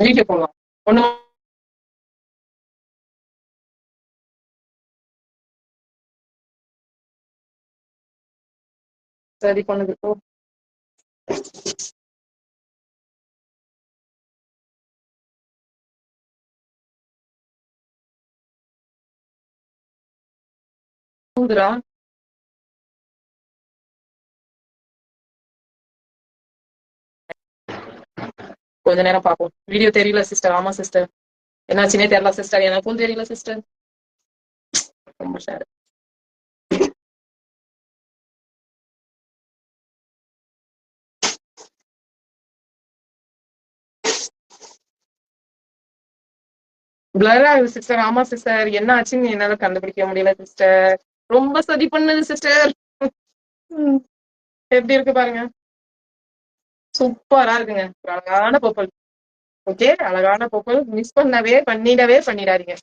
Video போடலாம் ஒண்ணு. சரி பண்ணுது போ. போகுதுடா. கொஞ்ச நேரம் பார்ப்போம். வீடியோ தெரியல சிஸ்டர். ஆமா சிஸ்டர், என்னாச்சுன்னே தெரியல சிஸ்டர், எனக்கும் தெரியல சிஸ்டர். ரொம்ப ஷேர் பிளர் ஆகுது சிஸ்டர். ஆமா சிஸ்டர், என்ன ஆச்சுன்னு என்னால கண்டுபிடிக்க முடியல சிஸ்டர். ரொம்ப சதி பண்ணுது சிஸ்டர். எப்படி இருக்கு பாருங்க. சூப்பரா இருக்குங்க. ஒரு அழகான பர்பிள். ஓகே, அழகான பர்பிள். மிஸ் பண்ணிடாதீங்க.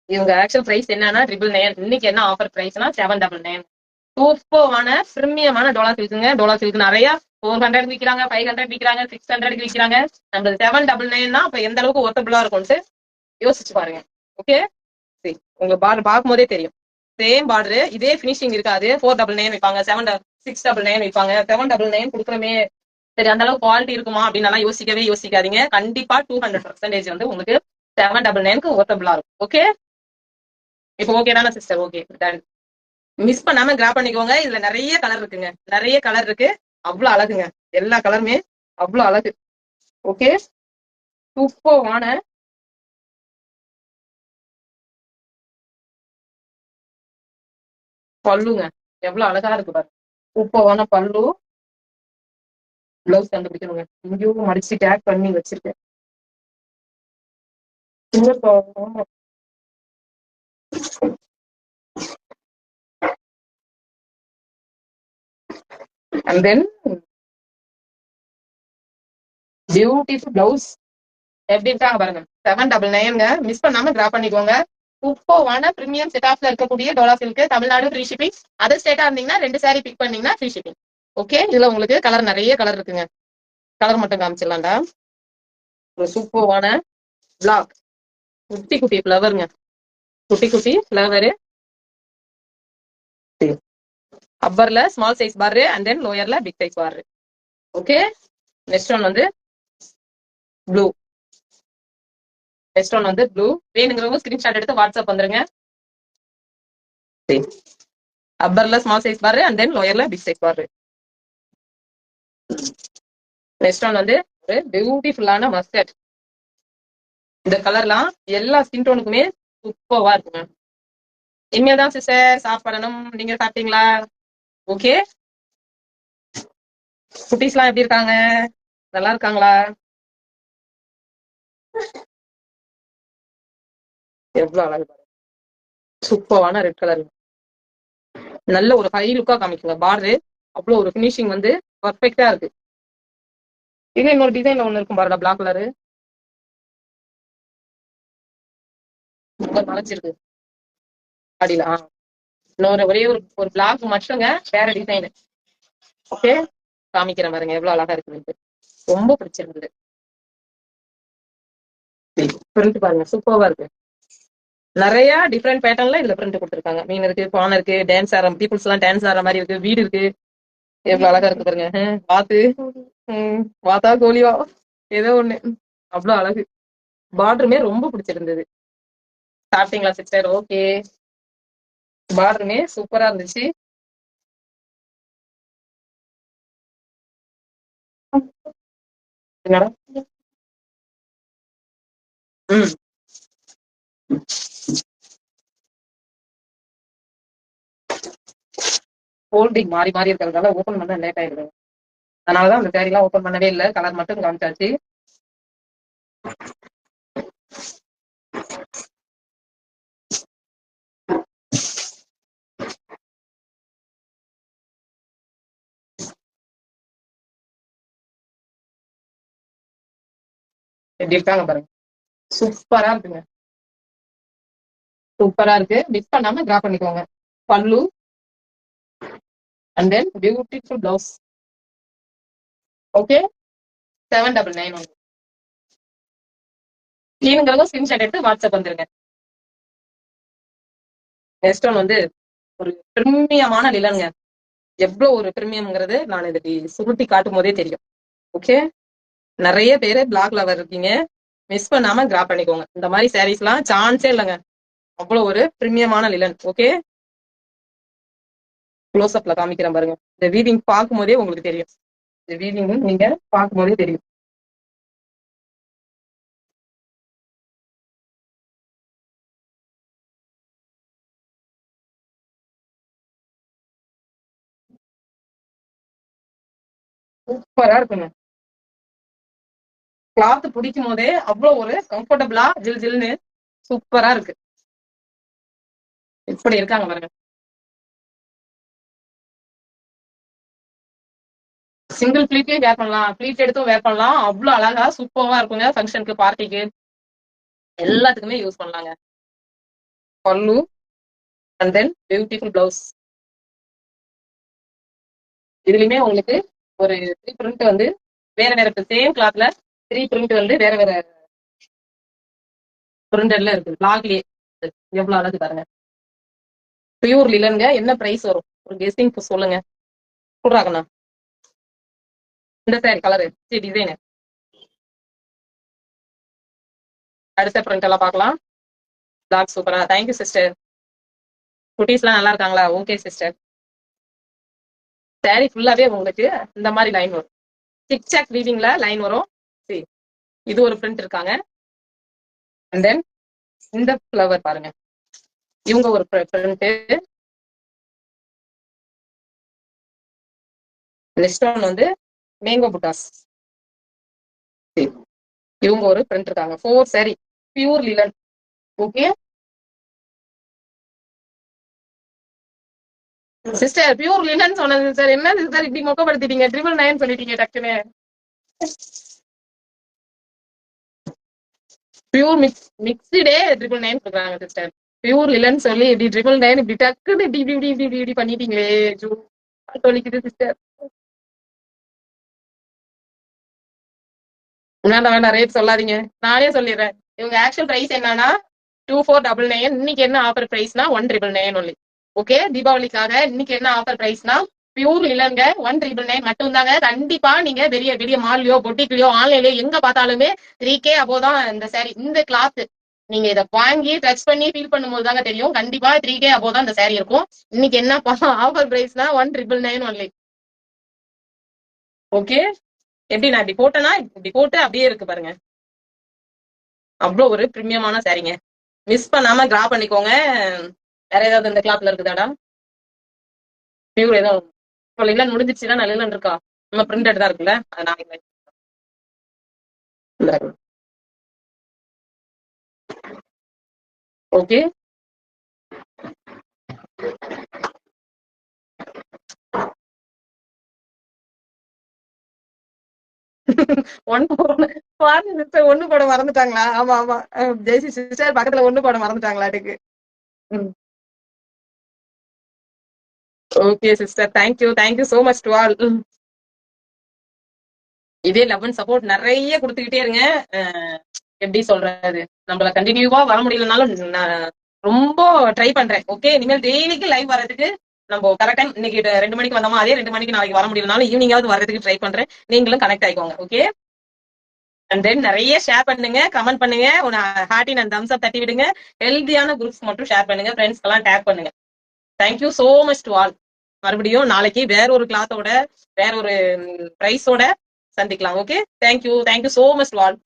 இவங்க ஆக்சுவல் பிரைஸ் என்னன்னா 999. இன்னைக்கு என்ன ஆஃபர் பிரைஸ்னா 799. சூப்பரான பிரீமியமான டோலா சில்க்குங்க. டோலா சில்க் நிறைய 400 விற்கிறாங்க, 500 விற்கிறாங்க, 600 விற்கிறாங்க. நம்ம 799 அப்ப எந்த அளவுக்கு ஒர்த்தபிளா இருக்கும்ட்டு யோசிச்சு பாருங்க. ஓகே, சரி, உங்க பார்டர் பார்க்கும் போதே தெரியும். சேம் பார்டர், இதே பினிஷிங் இருக்காது. 499 வைப்பாங்க, 699 வைப்பாங்க, 799 கொடுக்குறமே. சரி, அந்த அளவுக்கு குவாலிட்டி இருக்குமா அப்படின்னு யோசிக்காதீங்க. கண்டிப்பா 200% வந்து உங்களுக்கு 799க்கு ஒர்த்தபிளா இருக்கும். ஓகே, இப்போ ஓகே தானே சிஸ்டர்? Okay, done. மிஸ் பண்ணாம கிராப் பண்ணிக்கோங்க. இதுல நிறைய கலர் இருக்குங்க, நிறைய கலர் இருக்கு. அவ்வளவு அழகுங்க, எல்லா கலருமே அவ்வளவு அழகு. ஓகே, சூப்பரான பல்லுங்க, எவ்வளவு அழகா இருக்கு பாரு. சூப்பரான பல்லு. பிளவுஸ் கண்டுபிடிக்கணுங்க, இங்கேயும் மடிச்சு டேக் பண்ணி வச்சிருக்கேன். And then beautiful blouse. எப்படி இருக்காங்க பாருங்க. 799ங்க. மிஸ் பண்ணாம கிராப் பண்ணிக்கோங்க. சூப்பரான பிரீமியம் செட் ஆஃப்ல இருக்கக்கூடிய Dola silk. Tamil Nadu free shipping. Other ஸ்டேட்டா இருந்தீங்கன்னா 2 சாரி பிக் பண்ணீங்கன்னா ஃப்ரீ ஷிப்பிங். ஓகே, இதுல உங்களுக்கு கலர் நிறைய கலர் இருக்குங்க. கலர் மட்டும் காமிச்சிடலாம்டா. ஒரு சூப்பரான பிளாக், குட்டி குட்டி ஃபிளவருங்க, குட்டி குட்டி ஃபிளவரு. அப்பர்ல ஸ்மால் சைஸ் பாரு அண்ட் தென் லோயர்ல பிக் சைஸ் பாரு. ஓகே, நெக்ஸ்ட் ஒன் வந்து ப்ளூ. நெக்ஸ்ட் ஒன் வந்து ப்ளூ. வேணுங்கிறவங்க ஸ்கிரீன்ஷாட் எடுத்து வாட்ஸ்அப் வந்துருங்க. அப்பர்ல ஸ்மால் சைஸ் பாரு அண்ட் தென் லோயர்ல பிக் சைஸ் பாரு. நெக்ஸ்ட் ஒன் வந்து ஒரு பியூட்டிஃபுல்லான மஸ்டர்ட். இந்த கலர்லாம் எல்லா ஸ்கின் டோனுக்குமே சூப்பரா இருக்குங்க. இனிமேல் தான் சிஸ்டர் சாப்பிடணும். நீங்க சாப்பிட்டீங்களா? ஓகே, குட்டீஸ்லாம் எப்படி இருக்காங்க? நல்லா இருக்காங்களா? எவ்வளவு அழகு பாருங்க. சூப்பரான ரெட் கலர். நல்ல ஒரு ஹை லுக்கா காமிக்குங்க. பார்டரு அவ்வளவு ஒரு பினிஷிங் வந்து பர்ஃபெக்டா இருக்கு. இது இன்னொரு டிசைன்ல ஒண்ணு இருக்கும் பாருடா, பிளாக் கலரு. மலைச்சிருக்கு அடியில. இன்னொரு ஒரே ஒரு பிளாக் மட்டுங்க, வேற டிசைன். ஓகே, காமிக்கிறேன் பாருங்க எவ்வளவு அழகா இருக்கு. ரொம்ப பிடிச்சிருந்தது. பிரிண்ட் பாருங்க, சூப்பரா இருக்கு. நிறைய டிஃப்ரெண்ட் பேட்டர்ன்ல இதுல பிரிண்ட் கொடுத்துருக்காங்க. மீன் இருக்கு, பானை இருக்கு, டான்ஸ் ஆடுற பீப்புள்ஸ் எல்லாம் டான்ஸ் ஆடுற மாதிரி இருக்கு. வீடு இருக்கு. எவ்வளவு அழகா இருக்கு பாருங்க. பாத்து வாத்தா கோழியா ஏதோ ஒண்ணு. அவ்வளவு அழகு. பார்டருமே ரொம்ப பிடிச்சிருந்தது. சாப்பிட்டீங்களா சிஸ்டர்? ஓகே, பார்டருமே சூப்பரா இருந்துச்சு. என்னடா? ஹோல்டிங் மாறி மாறி இருக்கிறதால ஓபன் பண்ண லேட் ஆயிடுது. அதனாலதான் அந்த சாரி எல்லாம் ஓபன் பண்ணவே இல்லை. கலர் மட்டும் காமிச்சாச்சு. எப்படி இருக்காங்க பாருங்க. சூப்பரா இருக்குங்க. சூப்பரா இருக்கு. மிஸ் பண்ணாம டிரா பண்ணிக்கோங்க. பல்லு and then beautiful blouse. Okay, 799 ஒன்று. கிளீனுங்கிறத ஸ்கிரீன்ஷாட் எடுத்து வாட்ஸ்அப் வந்துருங்க. நெக்ஸ்ட் ஒன் வந்து ஒரு பிரீமியமான லிலனுங்க. எவ்வளவு ஒரு பிரீமியம்ங்கிறது நான் இதுக்கு சுருட்டி காட்டும் போதே தெரியும். ஓகே, நிறைய பேரு பிளாக் லவர் இருக்கீங்க, மிஸ் பண்ணாம கிராப் பண்ணிக்கோங்க. இந்த மாதிரி சாரீஸ் எல்லாம் சான்ஸே இல்லைங்க. அவ்வளவு ஒரு பிரீமியமான லிலன். ஓகே, க்ளோஸ் அப்ல காமிக்கிறேன் பாருங்க. இந்த வீவிங் பார்க்கும் போதே உங்களுக்கு தெரியும். இந்த வீவிங் நீங்க பார்க்கும் போதே தெரியும். சூப்பரா இருக்குங்க. கிளாத் பிடிக்கும் போதே அவ்வளவு ஒரு கம்ஃபர்டபுளா ஜில் ஜில்னு சூப்பரா இருக்கு. இப்படி இருக்காங்க பாருங்க. சிங்கிள் ப்ளீட்லயும் வேர் பண்ணலாம், ப்ளீட் எடுத்தும் வேர் பண்ணலாம். அவ்வளவு அழகா சூப்பரா இருக்குங்க. ஃபங்க்ஷனுக்கு, பார்ட்டிக்கு எல்லாத்துக்குமே யூஸ் பண்ணலாங்க. பல்லு அண்ட் தென் பியூட்டிஃபுல் பிளவுஸ். இதுலயுமே உங்களுக்கு ஒரு 3 பிரிண்ட் வந்து வேற வேற சேம் கிளாத்ல 3 பிரிண்ட் வந்து வேற வேற பிரிண்டட்ல இருக்கு. பிளாக்லயே எவ்வளவு அழகு பாருங்க. பியூர் லிலனுங்க. என்ன பிரைஸ் வரும் ஒரு கெஸ்டிங் சொல்லுங்க. சொல்றாங்கண்ணா இந்த சாரி கலரு டிசைனு. அடுத்த பிரிண்ட் எல்லாம் பார்க்கலாம். பிளாக் சூப்பரா. Thank you sister. குட்டீஸ் எல்லாம் நல்லா இருக்காங்களா? Okay sister. சாரி ஃபுல்லாவே உங்களுக்கு இந்த மாதிரி லைன் வரும். டிக் சாக் வீவிங்ல லைன் வரும். சரி, இது ஒரு பிரிண்ட் இருக்காங்க. அண்ட் தென் இந்த ஃப்ளவர் பாருங்க, இவங்க ஒரு பிரிண்ட். நெக்ஸ்ட் ஒன் வந்து மேங்கோ புட்டாஸ். இவங்க ஒரு பிரிண்ட் இருக்காங்க. 4 sari pure linen. Okay sister, pure linen சொன்னது சார். என்ன சார் இப்படி மொக்கப்படுத்திட்டீங்க? 999 சொல்லிட்டீங்க டக்குன்னு. பியூர் மிக்ஸ்டே 999 கொடுக்குறாங்க சிஸ்டர். பியூர் லிலன் சொல்லி இப்படி 999 இப்படி டக்குன்னு இப்படி இப்படி இப்படி இப்படி இப்படி பண்ணிட்டீங்களே. சொல்லிக்குது சிஸ்டர். வேண்டாம் வேண்டாம், ரேட் சொல்லாதீங்க, நானே சொல்லிடுறேன். இவங்க ஆக்சுவல் பிரைஸ் என்னன்னா 2499. இன்னைக்கு என்ன ஆஃபர் பிரைஸ்னா 1999 ஒன்லி. ஓகே, தீபாவளிக்காக இன்னைக்கு என்ன ஆஃபர் பிரைஸ்னா பியூர் இல்லங்க 1999 மட்டும் தாங்க. கண்டிப்பா நீங்க பெரிய பெரிய மால்லயோ பொட்டிக்லயோ ஆன்லைன்லயோ எங்க பார்த்தாலுமே 3K அபோவ் தான் இந்த சாரி. இந்த கிளாத் நீங்க இதை வாங்கி டச் பண்ணி ஃபீல் பண்ணும்போது தாங்க தெரியும். கண்டிப்பா 3K அபோவ் தான் இந்த சாரி இருக்கும். இன்னைக்கு என்ன ஆஃபர் பிரைஸ்னா 1999 ஒன்லி. ஓகே, எப்படி நான் இப்படி போட்டேன்னா இப்படி போட்டு அப்படியே இருக்கு பாருங்க. அவ்வளவு ஒரு பிரீமியமான சாரிங்க. மிஸ் பண்ணாம கிரா பண்ணிக்கோங்க. வேற ஏதாவது இந்த கிளாத்ல இருக்குதாடா? பியூர் ஏதாவது இல்லைன்னு முடிஞ்சிச்சுன்னா நல்ல இருக்கா? நம்ம பிரிண்டட் தான் இருக்குல்ல, அதனால ஓகே. ஒண்ணு போட மறந்துட்டாங்களா? ஆமா ஆமா, ஜெய்சி சிஸ்டர் பக்கத்துல ஒண்ணு போட மறந்துட்டாங்களாட்டுக்கு. Okay sister, thank you so much to all. இதே லவ் அண்ட் சப்போர்ட் நிறைய கொடுத்துக்கிட்டே இருங்க. எப்படி சொல்றது, நம்மள கண்டினியூவா வர முடியலனாலும் நான் ரொம்ப ட்ரை பண்றேன். ஓகே, இனிமேல் டெய்லிக்கு லைவ் வரதுக்கு நம்ம கரெக்ட் டைம். இன்னைக்கு 2 மணிக்கு வந்தோமா, அதே 2 மணிக்கு நாளைக்கு வர முடியலனாலும் ஈவினிங்காவது வரதுக்கு ட்ரை பண்றேன். நீங்களும் கனெக்ட் ஆயிக்கோங்க. ஓகே, அண்ட் தென் நிறைய ஷேர் பண்ணுங்க, கமெண்ட் பண்ணுங்க, ஹார்ட்டின் அண்ட் தம்ஸ் அப் தட்டி விடுங்க. ஹெல்தியான குரூப்ஸ் மட்டும் ஷேர் பண்ணுங்க, ஃப்ரெண்ட்ஸ்க்கெல்லாம் டேக் பண்ணுங்க. Thank you so much to all. மறுபடியும் நாளைக்கு வேற ஒரு கிளாத்தோட வேற ஒரு பிரைஸோட சந்திக்கலாம். Okay, thank you so much to all.